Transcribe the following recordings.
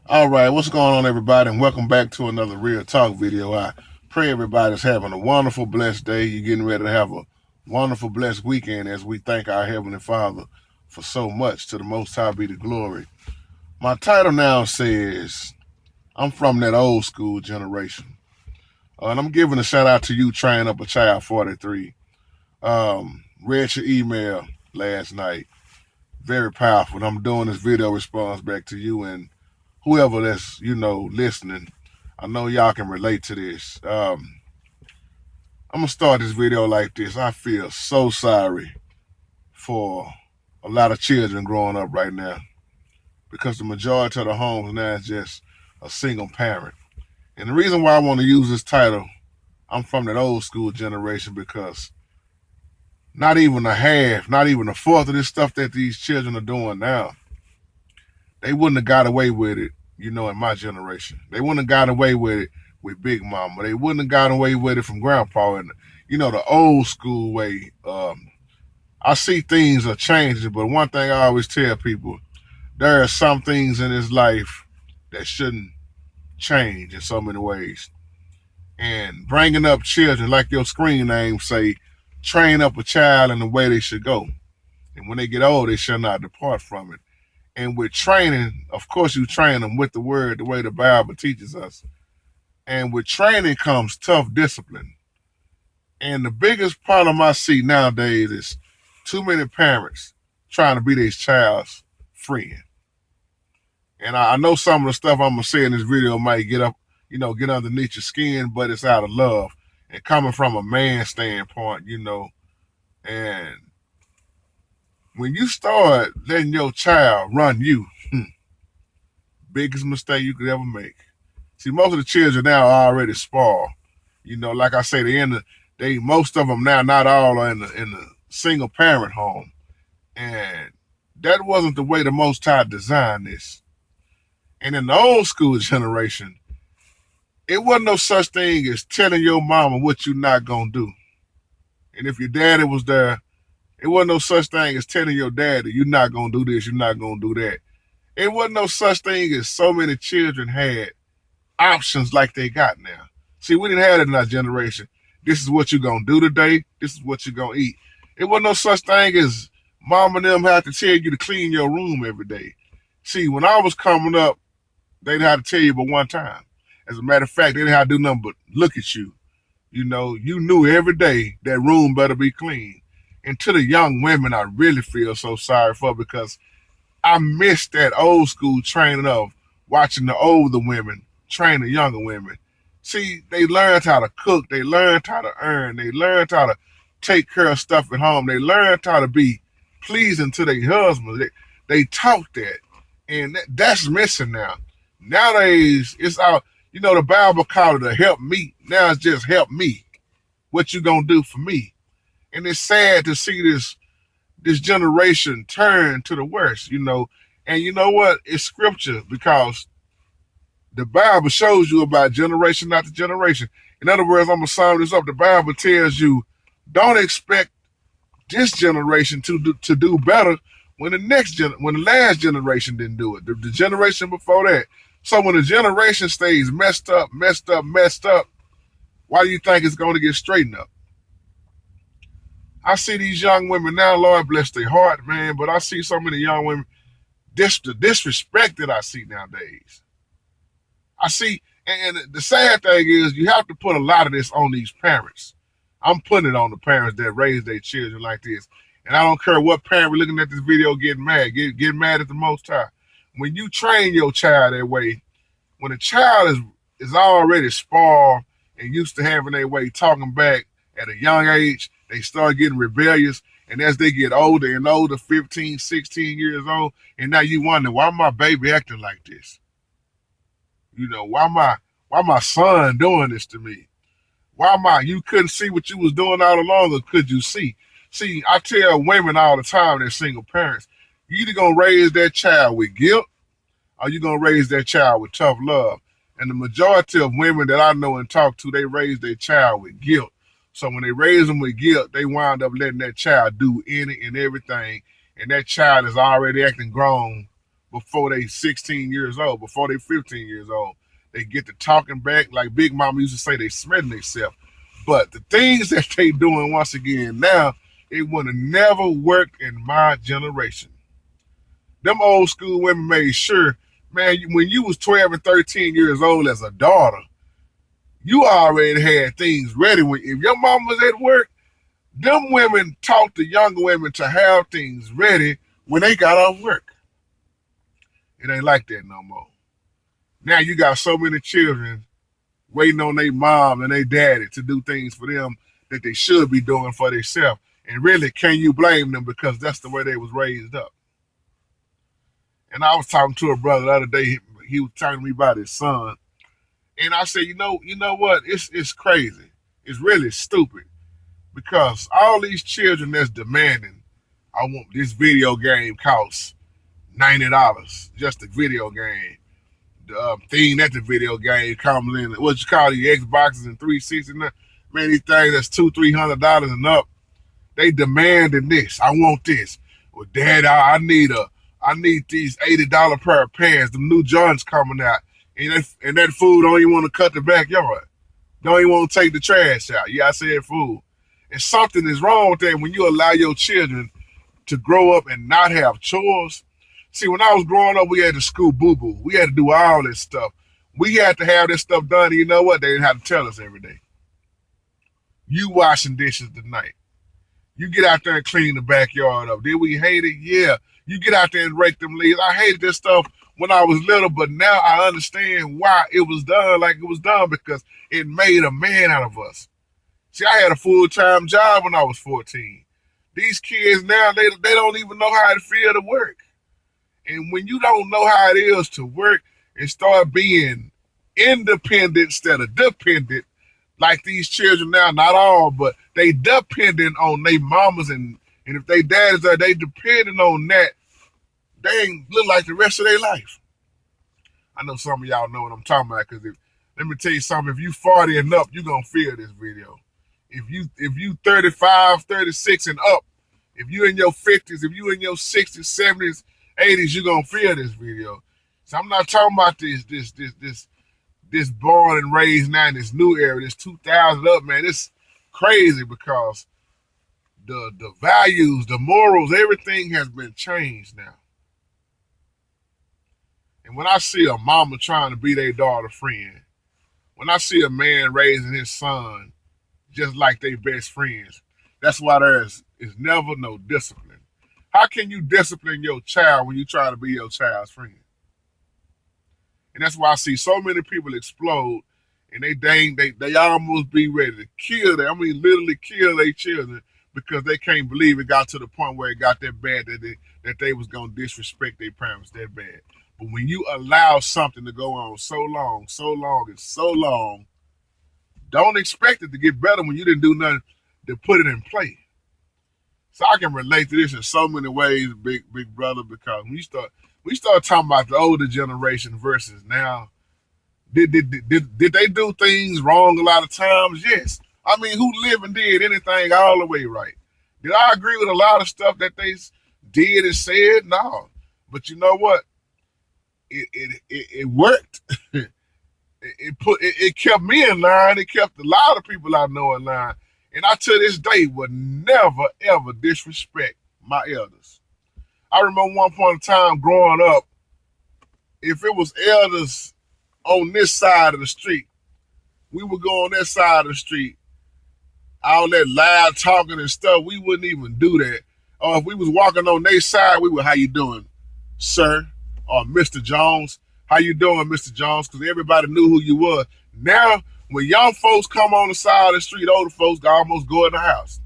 All right, what's going on, everybody, and welcome back to another Real Talk video. I pray everybody's having a wonderful, blessed day. You're getting ready to have a wonderful, blessed weekend as we thank our Heavenly Father for so much. To the Most High be the glory. My title now says, I'm from that old school generation. And I'm giving a shout out to you, Train Up a Child 43. Read your email last night. Very powerful. And I'm doing this video response back to you and whoever that's listening. I know y'all can relate to this. I'm gonna start this video like this. I feel so sorry for a lot of children growing up right now because the majority of the homes now is just a single parent. And the reason why I want to use this title, I'm from that old school generation, because not even a half, not even a fourth of this stuff that these children are doing now, they wouldn't have got away with it, in my generation. They wouldn't have got away with it with Big Mama. They wouldn't have got away with it from Grandpa. And, the old school way. I see things are changing, but one thing I always tell people, there are some things in this life that shouldn't change in so many ways. And bringing up children, like your screen name say, train up a child in the way they should go. And when they get old, they shall not depart from it. And with training, of course, you train them with the word, the way the Bible teaches us. And with training comes tough discipline. And the biggest problem I see nowadays is too many parents trying to be their child's friend. And I know some of the stuff I'm gonna say in this video might get underneath your skin, but it's out of love and coming from a man standpoint, And when you start letting your child run you, biggest mistake you could ever make. See, most of the children now are already spoiled. Like I say, most of them now, not all, are in the single parent home, and that wasn't the way the Most High designed this. And in the old school generation, it wasn't no such thing as telling your mama what you're not gonna do. And if your daddy was there, it wasn't no such thing as telling your daddy you're not gonna do this, you're not gonna do that. It wasn't no such thing as so many children had options like they got now. See, we didn't have it in our generation. This is what you're going to do today. This is what you're going to eat. It wasn't no such thing as mom and them had to tell you to clean your room every day. See, when I was coming up, they didn't have to tell you but one time. As a matter of fact, they didn't have to do nothing but look at you. You knew every day that room better be clean. And to the young women, I really feel so sorry for, because I missed that old school training of watching the older women train the younger women. See, they learned how to cook. They learned how to earn. They learned how to take care of stuff at home. They learned how to be pleasing to their husbands. They taught that. And that's missing now. Nowadays, it's out. The Bible called it a help me. Now it's just help me. What you gonna do for me? And it's sad to see this generation turn to the worst, And you know what? It's scripture, because the Bible shows you about generation after generation. In other words, I'm going to sum this up. The Bible tells you, don't expect this generation to do better when the last generation didn't do it. The generation before that. So when the generation stays messed up, why do you think it's going to get straightened up? I see these young women now, Lord bless their heart, man, but I see so many young women, the disrespect that I see nowadays. I see, and the sad thing is, you have to put a lot of this on these parents. I'm putting it on the parents that raise their children like this. And I don't care what parent looking at this video getting mad. Get mad at the Most High. When you train your child that way, when a child is already spoiled and used to having their way talking back at a young age, they start getting rebellious. And as they get older and older, 15, 16 years old, and now you wonder, why my baby acting like this? Why my son doing this to me? You couldn't see what you was doing all along, or could you see? See, I tell women all the time, they're single parents, you either gonna raise that child with guilt, or you gonna raise that child with tough love. And the majority of women that I know and talk to, they raise their child with guilt. So when they raise them with guilt, they wind up letting that child do any and everything, and that child is already acting grown before they 16 years old, before they 15 years old. They get to talking back, like Big Mama used to say, they spreading themselves. But the things that they doing once again now, it would have never worked in my generation. Them old school women made sure, man, when you was 12 and 13 years old as a daughter, you already had things ready. If your mom was at work, them women taught the younger women to have things ready when they got off work. It ain't like that no more. Now you got so many children waiting on their mom and their daddy to do things for them that they should be doing for themselves. And really, can you blame them, because that's the way they was raised up? And I was talking to a brother the other day. He was telling me about his son. And I said, you know what? It's crazy. It's really stupid. Because all these children that's demanding, I want this video game costs $90, just a video game. The thing that the video game comes in, what you call the Xboxes and 360, man, these things that's $200-300 and up. They demanding this. I want this. Well, Dad, I need these $80 pair of pants. The new Jordans coming out, and that fool don't even want to cut the backyard. Don't even want to take the trash out. Yeah, I said fool. And something is wrong with that when you allow your children to grow up and not have chores. See, when I was growing up, we had to school boo-boo. We had to do all this stuff. We had to have this stuff done, and you know what? They didn't have to tell us every day. You washing dishes tonight. You get out there and clean the backyard up. Did we hate it? Yeah. You get out there and rake them leaves. I hated this stuff when I was little, but now I understand why it was done like it was done, because it made a man out of us. See, I had a full-time job when I was 14. These kids now, they don't even know how it feels to work. And when you don't know how it is to work and start being independent instead of dependent, like these children now, not all, but they dependent on their mamas, and if they daddies are, they dependent on that. They ain't look like the rest of their life. I know some of y'all know what I'm talking about, because let me tell you something, if you 40 and up, you're going to feel this video. If you 35, 36 and up, if you in your 50s, if you in your 60s, 70s, 80s, you're going to feel this video. So I'm not talking about this born and raised now in this new era, this 2000 up, man. It's crazy, because the values, the morals, everything has been changed now. And when I see a mama trying to be their daughter friend, when I see a man raising his son just like their best friends, that's why there is never no discipline. How can you discipline your child when you try to be your child's friend? And that's why I see so many people explode, and they almost be ready to kill them. I mean, literally kill their children, because they can't believe it got to the point where it got that bad that they was going to disrespect their parents that bad. But when you allow something to go on so long, don't expect it to get better when you didn't do nothing to put it in play. So I can relate to this in so many ways, big brother, because when we start talking about the older generation versus now, did they do things wrong a lot of times? Yes. I mean, who lived and did anything all the way right? Did I agree with a lot of stuff that they did and said? No. But you know what? It worked. It kept me in line. It kept a lot of people I know in line. And I, to this day, would never, ever disrespect my elders. I remember one point in time growing up, if it was elders on this side of the street, we would go on that side of the street, all that loud talking and stuff, we wouldn't even do that. Or if we was walking on their side, we would, how you doing, sir? Or Mr. Jones, how you doing, Mr. Jones? Because everybody knew who you were. Now, when young folks come on the side of the street, older folks almost go in the house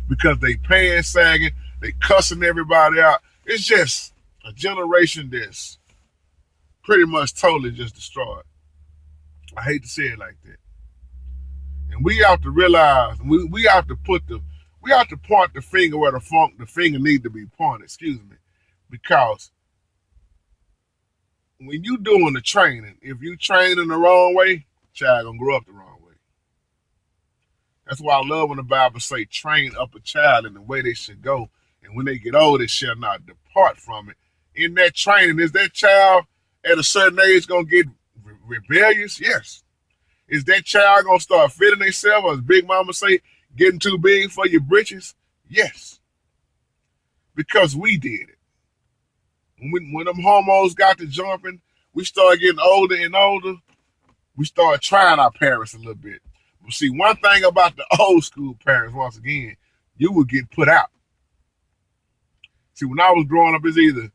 because they pants sagging, they cussing everybody out. It's just a generation that's pretty much totally just destroyed. I hate to say it like that. And we have to realize, we have to point the finger where the finger needs to be pointed, because when you doing the training, if you training the wrong way, child gonna grow up the wrong way. That's why I love when the Bible say, train up a child in the way they should go, and when they get old, they shall not depart from it. in that training. Is that child at a certain age going to get rebellious? Yes. Is that child going to start feeling themselves, or as Big Mama say, getting too big for your britches? Yes. Because we did it. When them hormones got to jumping, we started getting older and older. We started trying our parents a little bit. But see, one thing about the old school parents, once again, you would get put out. See, when I was growing up, it's either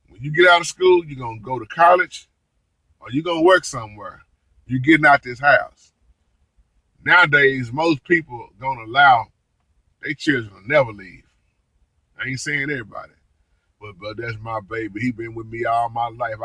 when you get out of school, you're going to go to college, or you're going to work somewhere. You're getting out this house. Nowadays, most people are going to allow their children to never leave. I ain't saying everybody, but that's my baby. He been with me all my life.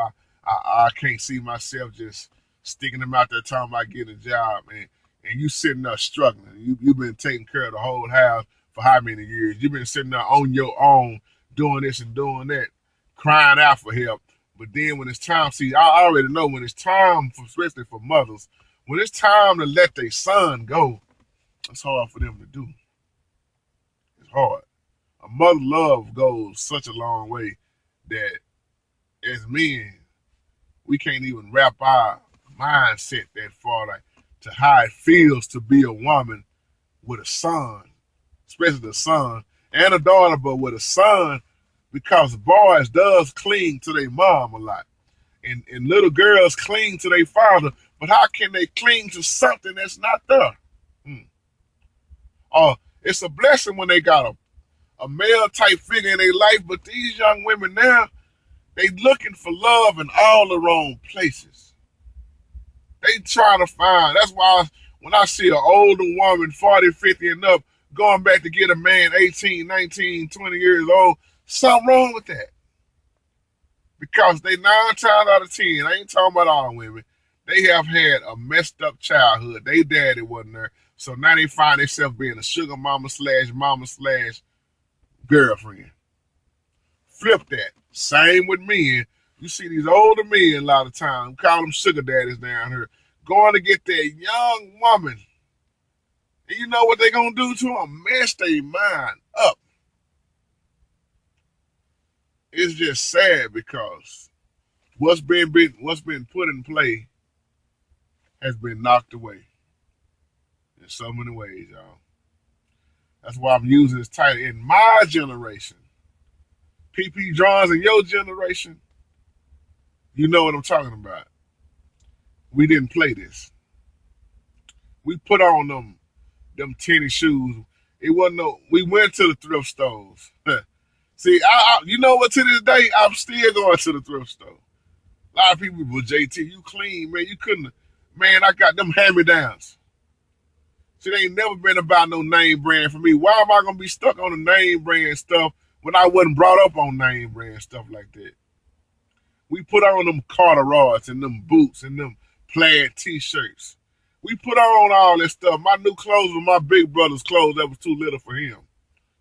I can't see myself just sticking him out there talking about getting a job, and you sitting there struggling. You've been taking care of the whole house for how many years? You've been sitting there on your own, doing this and doing that, crying out for help. But then when it's time, see, I already know when it's time, especially for mothers, when it's time to let their son go, it's hard for them to do. It's hard. A mother love goes such a long way that as men, we can't even wrap our mindset that far, like to how it feels to be a woman with a son, especially the son and a daughter, but with a son, because boys does cling to their mom a lot. And little girls cling to their father, but how can they cling to something that's not there? It's a blessing when they got a male type figure in their life, but these young women now, they looking for love in all the wrong places. They trying to find, that's why when I see an older woman, 40, 50 and up, going back to get a man 18, 19, 20 years old, something wrong with that. Because they 9 times out of 10, I ain't talking about all women, they have had a messed up childhood. They daddy wasn't there. So now they find themselves being a sugar mama / girlfriend. Flip that. Same with men. You see these older men a lot of times, we call them sugar daddies down here, going to get that young woman. And you know what they're going to do to them? Mess their mind up. It's just sad because what's been put in play has been knocked away in so many ways, y'all. That's why I'm using this title. In my generation, PP Johns in your generation, you know what I'm talking about. We didn't play this. We put on them tennis shoes. It wasn't no. We went to the thrift stores. See, you know what? To this day, I'm still going to the thrift store. A lot of people, well, JT, you clean, man. You couldn't, man. I got them hand-me-downs. See, they ain't never been about no name brand for me. Why am I gonna be stuck on the name brand stuff when I wasn't brought up on name brand stuff like that? We put on them Carter rods and them boots and them plaid t-shirts. We put on all this stuff. My new clothes were my big brother's clothes that was too little for him.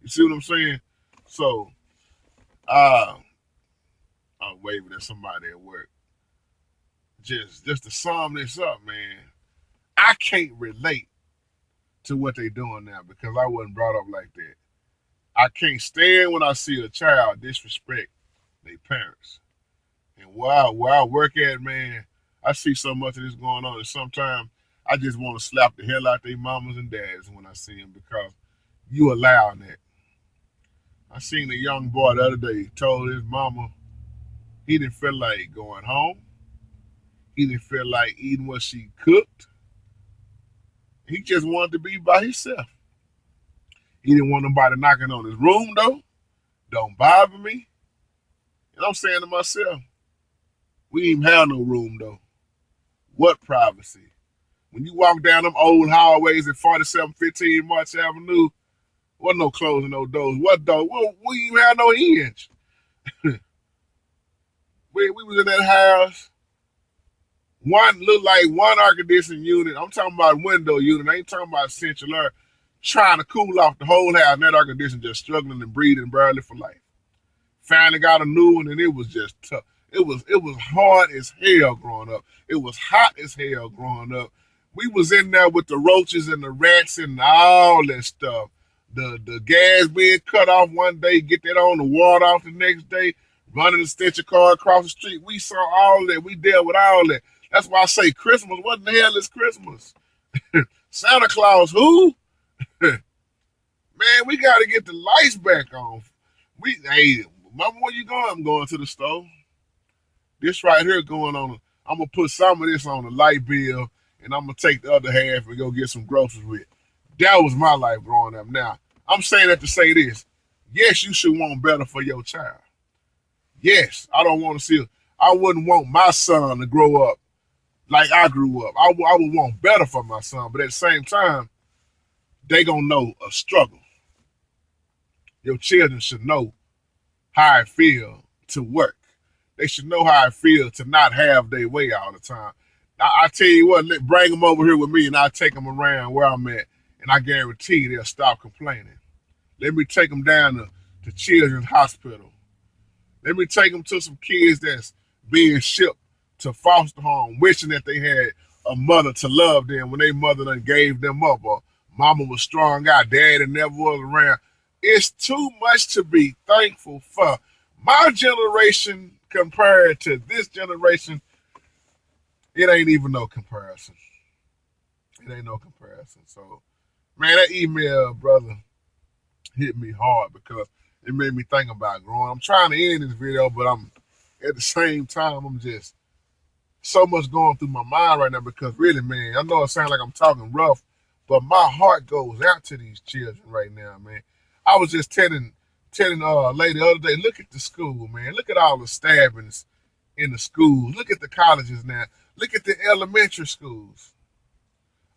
You see what I'm saying? So, I'm waving at somebody at work. Just to sum this up, man, I can't relate to what they doing now because I wasn't brought up like that. I can't stand when I see a child disrespect their parents. And where I work at, man, I see so much of this going on, and sometimes I just want to slap the hell out their mamas and dads when I see them because you allowing that. I seen a young boy the other day told his mama he didn't feel like going home. He didn't feel like eating what she cooked. He just wanted to be by himself. He didn't want nobody knocking on his room, though. Don't bother me. And I'm saying to myself, we didn't even have no room, though. What privacy? When you walk down them old hallways at 4715 March Avenue, wasn't no closing no doors. What door? We didn't even have no hinge. we was in that house. One looked like one air conditioning unit. I'm talking about window unit. I ain't talking about central air. Trying to cool off the whole house. And that air conditioner just struggling and breathing barely for life. Finally got a new one, and it was just tough. It was hard as hell growing up. It was hot as hell growing up. We was in there with the roaches and the rats and all that stuff. The gas being cut off one day, get that on the water off the next day. running the stitcher car across the street. We saw all that. We dealt with all that. That's why I say Christmas. What the hell is Christmas? Santa Claus, who? Man, we got to get the lights back on. Hey, mama, where you going? I'm going to the store. This right here going on. I'm going to put some of this on the light bill, and I'm going to take the other half and go get some groceries with. That was my life growing up. Now, I'm saying that to say this. Yes, you should want better for your child. Yes, I don't want to see. I wouldn't want my son to grow up like I grew up. I would want better for my son, but at the same time, they gonna know a struggle. Your children should know how it feel to work. They should know how it feel to not have their way all the time. I tell you what, bring them over here with me, and I'll take them around where I'm at, and I guarantee they'll stop complaining. Let me take them down to Children's Hospital. Let me take them to some kids that's being shipped to foster home, wishing that they had a mother to love them when their mother done gave them up, or mama was strung out, daddy never was around. It's too much to be thankful for. My generation compared to this generation, it ain't even no comparison. It ain't no comparison. So, man, that email, brother, hit me hard because it made me think about growing. I'm trying to end this video, but I'm at the same time, I'm just so much going through my mind right now because really, man, I know it sounds like I'm talking rough, but my heart goes out to these children right now, man. I was just telling a lady the other day, look at the school, man. Look at all the stabbings in the schools. Look at the colleges now. Look at the elementary schools.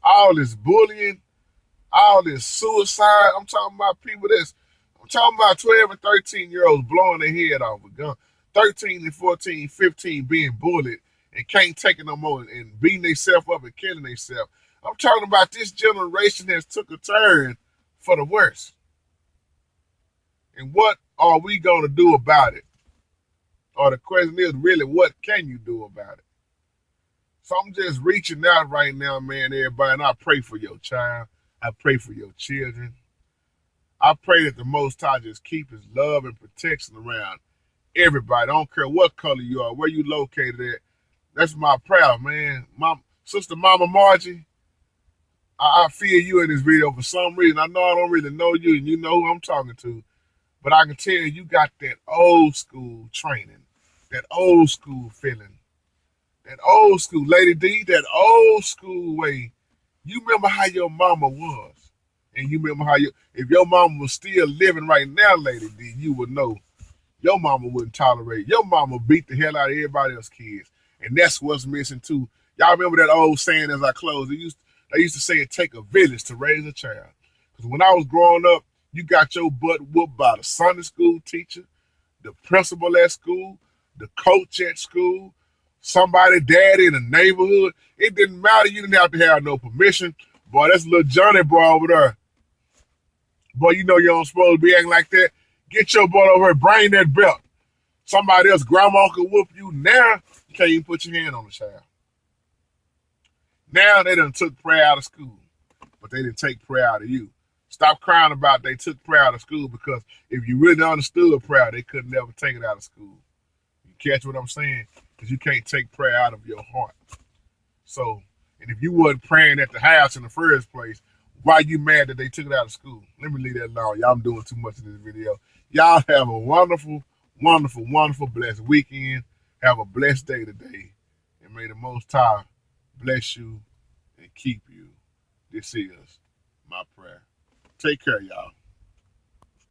All this bullying, all this suicide. I'm talking about people I'm talking about 12 and 13-year-olds blowing their head off with a gun. 13 and 14, 15 being bullied and can't take it no more and beating themselves up and killing themselves. I'm talking about this generation has took a turn for the worse. And what are we going to do about it? Or the question is really, what can you do about it? So I'm just reaching out right now, man, everybody, and I pray for your child. I pray for your children. I pray that the Most High just keep his love and protection around everybody. I don't care what color you are, where you located at. That's my prayer, man. Sister Mama Margie, I feel you in this video for some reason. I know I don't really know you, and you know who I'm talking to. But I can tell you got that old school training, that old school feeling, that old school, Lady D, that old school way. You remember how your mama was. And you remember how if your mama was still living right now, Lady D, you would know your mama wouldn't tolerate. Your mama beat the hell out of everybody else's kids. And that's what's missing too. Y'all remember that old saying as I close? They used to say it take a village to raise a child. Because when I was growing up, you got your butt whooped by the Sunday school teacher, the principal at school, the coach at school, somebody daddy in the neighborhood. It didn't matter. You didn't have to have no permission. Boy, that's little Johnny boy over there. Boy, you know you don't supposed to be acting like that. Get your butt over here, bring that belt. Somebody else, grandma could whoop you. Now, you can't even put your hand on the child. Now they done took prayer out of school, but they didn't take prayer out of you. Stop crying about they took prayer out of school because if you really understood prayer, they could never take it out of school. You catch what I'm saying? Because you can't take prayer out of your heart. So, and if you wasn't praying at the house in the first place, why you mad that they took it out of school? Let me leave that alone. Y'all, I'm doing too much in this video. Y'all have a wonderful, wonderful, wonderful, blessed weekend. Have a blessed day today. And may the Most High bless you and keep you. This is my prayer. Take care, y'all.